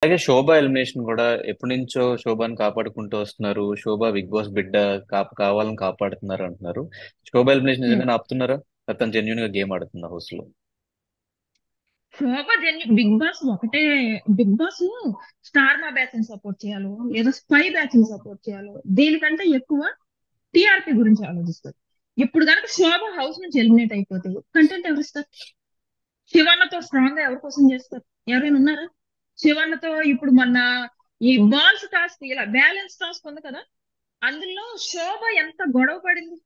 అలాగే శోభ ఎలిమినేషన్ కూడా ఎప్పటి నుంచో శోభని కాపాడుకుంటూ వస్తున్నారు. శోభ బిగ్ బాస్ బిడ్డ కావాలని కాపాడుతున్నారు అంటున్నారు. శోభ ఎలిమినేషన్ ఉమ్. నిజంగానే ఆపుతున్నారా? తను జెన్యున్ గా గేమ్ ఆడుతుందా హౌస్ లో? శోభ బిగ్ బాస్ ఒకటే. బిగ్ బాస్ స్టార్ మా బ్యాచ్ ని సపోర్ట్ చేయాలో లేదా స్పై బ్యాచ్ ని సపోర్ట్ చేయాలో దీనికంటే ఎక్కువ టీఆర్పీ గురించి ఆలోచిస్తారు. ఇప్పుడు కనుక శోభ హౌస్ నుంచి ఎలిమినేట్ అయిపోతే కంటెంట్ ఎవరు ఇస్తారు? శివన్నతో స్ట్రాంగ్ గా ఎవరి కోసం చేస్తారు? ఎవరైనా ఉన్నారా? శివన్నతో ఇప్పుడు మొన్న ఈ బాల్స్ టాస్క్ ఇలా బ్యాలెన్స్ టాస్క్ ఉంది కదా, అందులో శోభ ఎంత గొడవ పడింది.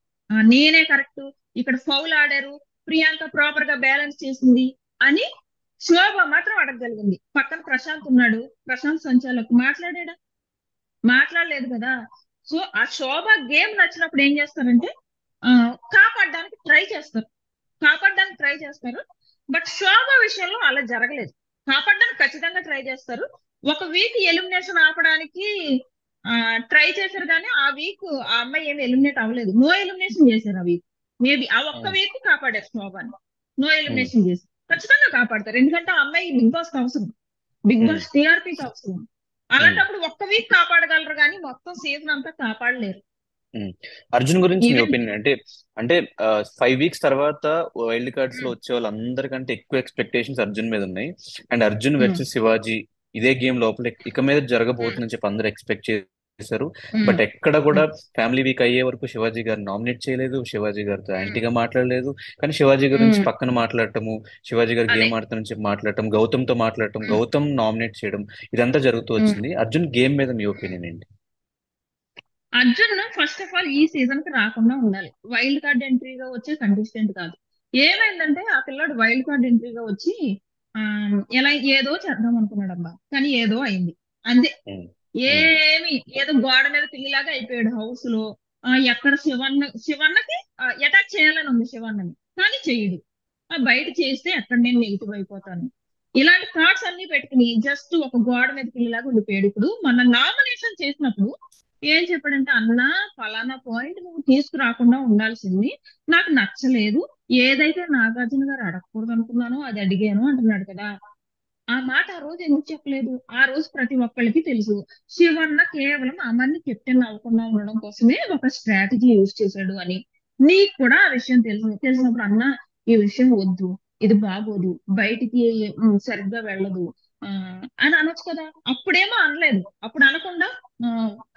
నేనే కరెక్ట్, ఇక్కడ ఫౌల్ ఆడారు, ప్రియాంక ప్రాపర్ గా బ్యాలెన్స్ చేసింది అని శోభ మాత్రం అడగగలిగింది. పక్కన ప్రశాంత్ ఉన్నాడు, ప్రశాంత్ సంచాలక్ మాట్లాడాడా? మాట్లాడలేదు కదా. సో ఆ శోభ గేమ్ నచ్చినప్పుడు ఏం చేస్తారంటే ఆ కాపాడడానికి ట్రై చేస్తారు. కాపాడడానికి ట్రై చేస్తారు. బట్ శోభ విషయంలో అలా జరగలేదు. కాపాడడానికి ఖచ్చితంగా ట్రై చేస్తారు. ఒక వీక్ ఎలిమినేషన్ ఆపడానికి ట్రై చేశారు, కానీ ఆ వీక్ ఆ అమ్మాయి ఏమి ఎలిమినేట్ అవ్వలేదు. నో ఎలిమినేషన్ చేశారు ఆ వీక్. మేబీ ఆ ఒక్క ఉమ్, వీక్ కాపాడారు శోభాని. నో ఉమ్, ఎలిమినేషన్ చేసి ఖచ్చితంగా కాపాడతారు, ఎందుకంటే ఆ అమ్మాయి బిగ్ బాస్ కి అవసరం, బిగ్ ఉమ్, బాస్ టీఆర్పీకి అవసరం. ఉమ్, అలాంటప్పుడు ఒక్క వీక్ కాపాడగలరు, కానీ మొత్తం సీజన్ అంతా కాపాడలేరు. ఉమ్. అర్జున్ గురించి మీ ఈవెన్ ఒపీనియన్ అంటే? అంటే 5 వీక్స్ తర్వాత వైల్డ్ కార్డ్స్ లో వచ్చే వాళ్ళందరికంటే ఎక్కువ ఎక్స్పెక్టేషన్స్ అర్జున్ మీద ఉన్నాయి. అండ్ అర్జున్ వర్సెస్ శివాజీ ఇదే గేమ్ లోపల ఇక మీద జరగబోతుందని చెప్పి అందరూ ఎక్స్పెక్ట్ చేశారు. బట్ ఎక్కడ కూడా ఫ్యామిలీ వీక్ అయ్యే వరకు శివాజీ గారు నామినేట్ చేయలేదు, శివాజీ గారితో యాంటీగా మాట్లాడలేదు. కానీ శివాజీ గురించి పక్కన మాట్లాడటము, శివాజీ గారు అదే. గేమ్ ఆడుతానని చెప్పి మాట్లాడటం, గౌతమ్తో మాట్లాడటం, గౌతమ్ నామినేట్ చేయడం, ఇదంతా జరుగుతూ వచ్చింది. అర్జున్ గేమ్ మీద మీ ఒపీనియన్ ఏంటి? అర్జున్ ఫస్ట్ ఆఫ్ ఆల్ ఈ సీజన్ కి రాకుండా ఉండాలి. వైల్డ్ కార్డ్ ఎంట్రీగా వచ్చే కంటెస్టెంట్ కాదు. ఏమైందంటే ఆ పిల్లాడు వైల్డ్ కార్డ్ ఎంట్రీగా వచ్చి ఆ ఎలా ఏదో చేద్దాం అనుకున్నాడు అబ్బా, కానీ ఏదో అయింది అంతే. ఉమ్, ఉమ్, ఏమి ఏదో గోడ మీద పిల్లిలాగా అయిపోయాడు హౌస్ లో. ఎక్కడ శివన్నకి అటాక్ చేయాలని ఉంది శివన్నని, కానీ చెయ్యడు. బయట చేస్తే ఎక్కడ నేను నెగిటివ్ అయిపోతాను, ఇలాంటి థాట్స్ అన్ని పెట్టుకుని జస్ట్ ఒక గోడ మీద పిల్లిలాగా ఉండిపోయాడు. ఇప్పుడు మన నామినేషన్ చేసినప్పుడు ఏం చెప్పాడంటే, అన్నా ఫలానా పాయింట్ నువ్వు తీసుకురాకుండా ఉండాల్సింది, నాకు నచ్చలేదు, ఏదైతే నాగార్జున గారు అడగకూడదు అనుకున్నానో అది అడిగాను అంటున్నాడు కదా. ఆ మాట ఆ రోజు ఎందుకు చెప్పలేదు? ఆ రోజు ప్రతి ఒక్కళ్ళకి తెలుసు శివన్న కేవలం అమర్ని కెప్టెన్ అవ్వకుండా ఉండడం కోసమే ఒక స్ట్రాటజీ యూజ్ చేశాడు అని. నీకు కూడా ఆ విషయం తెలిసినప్పుడు అన్న ఈ విషయం వద్దు, ఇది బాగోదు, బయటికి సరిగ్గా వెళ్ళదు ఆ అని అనొచ్చు కదా. అప్పుడేమో అనలేదు. అప్పుడు అనకుండా ఆ,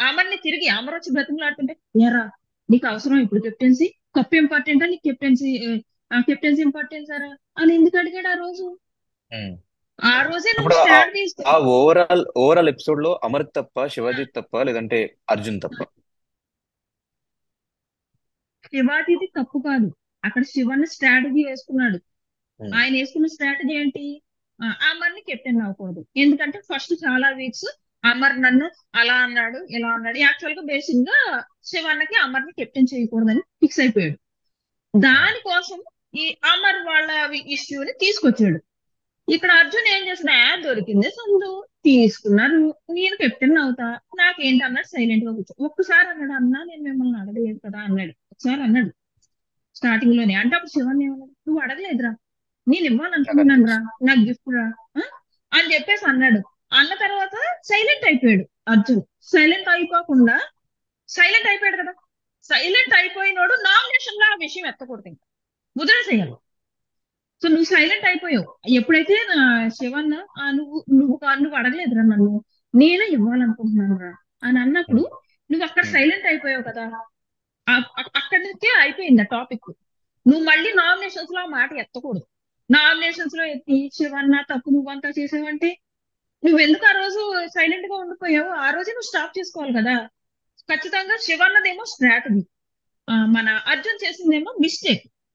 అమర్ని తిరిగి అమర్ వచ్చి బ్రతిమలాడుతుంటే, ఎరా నీకు అవసరం ఇప్పుడు కెప్టెన్సీ? కప్ ఇంపార్టెంటా నీకు కెప్టెన్సీ? కెప్టెన్సీ ఇంపార్టెంట్ సారా అని ఎందుకు అడిగాడు ఆ రోజు? ఉమ్. ఆ రోజే నువ్వు ఇప్పుడు స్టాండ్ తీసుకో. ఆ ఓవరాల్ ఎపిసోడ్ లో అమర్ తప్ప, శివాజీ తప్ప, లేదంటే అర్జున్ తప్ప? శివాజీది తప్పు కాదు. అక్కడ శివన్న స్ట్రాటజీ వేసుకున్నాడు. ఉమ్, ఆయన వేసుకున్న స్ట్రాటజీ ఏంటి? అమర్ని కెప్టెన్ అవ్వకూడదు, ఎందుకంటే ఫస్ట్ చాలా వీక్స్ అమర్ నన్ను అలా అన్నాడు ఇలా అన్నాడు. యాక్చువల్ గా బేసిక్ గా శివన్నకి అమర్ని కెప్టెన్ చేయకూడదని ఫిక్స్ అయిపోయాడు. ఉమ్, దానికోసం ఈ అమర్ వాళ్ళ ఇష్యూని తీసుకొచ్చాడు. ఇక్కడ అర్జున్ ఏం చేసిన, యాడ్ దొరికింది సందు, తీసుకున్నారు, నేను కెప్టెన్ అవుతా, నాకేంటి అన్నాడు. సైలెంట్ గా కూర్చో. ఒక్కసారి అన్నాడు, అన్నా నేను మిమ్మల్ని అడగలేదు కదా అన్నాడు. ఒకసారి అన్నాడు స్టార్టింగ్ లోనే. అంటే అప్పుడు శివన్ ఏమన్నాడు, నువ్వు అడగలేదురా, నేను నాకు ఇవ్వాలనుకుంటున్నాను రా, అనిపించింది. నాకు గిఫ్ట్ రా అని చెప్పేసి అన్నాడు. అన్న తర్వాత సైలెంట్ అయిపోయాడు అర్జున్. సైలెంట్ అయిపోకుండా సైలెంట్ అయిపోయాడు కదా. సైలెంట్ అయిపోయినోడు నామినేషన్ లో ఆ విషయం ఎత్తకూడదు, ఇంకా వదిలేసేయాలి. సో నువ్వు సైలెంట్ అయిపోయావు. ఎప్పుడైతే శివన్న నువ్వు అడగలేదురా నన్ను, నేనే ఇవ్వాలనుకుంటున్నాను రా అని అన్నప్పుడు ఉమ్, నువ్వు అక్కడ ఉమ్, సైలెంట్ అయిపోయావు కదా. అక్కడి నుంచే అయిపోయింది ఆ టాపిక్. నువ్వు మళ్ళీ నామినేషన్స్ లో ఆ మాట ఎత్తకూడదు. నామినేషన్స్ లో ఎత్తి శివన్న తప్పు నువ్వంతా చేసావంటే నువ్వెందుకు ఆ రోజు సైలెంట్ గా ఉండిపోయావు? ఆ రోజే నువ్వు స్టాప్ చేసుకోవాలి కదా. ఖచ్చితంగా శివన్నదేమో స్ట్రాటజీ, మన అర్జున్ చేసిందేమో మిస్టేక్.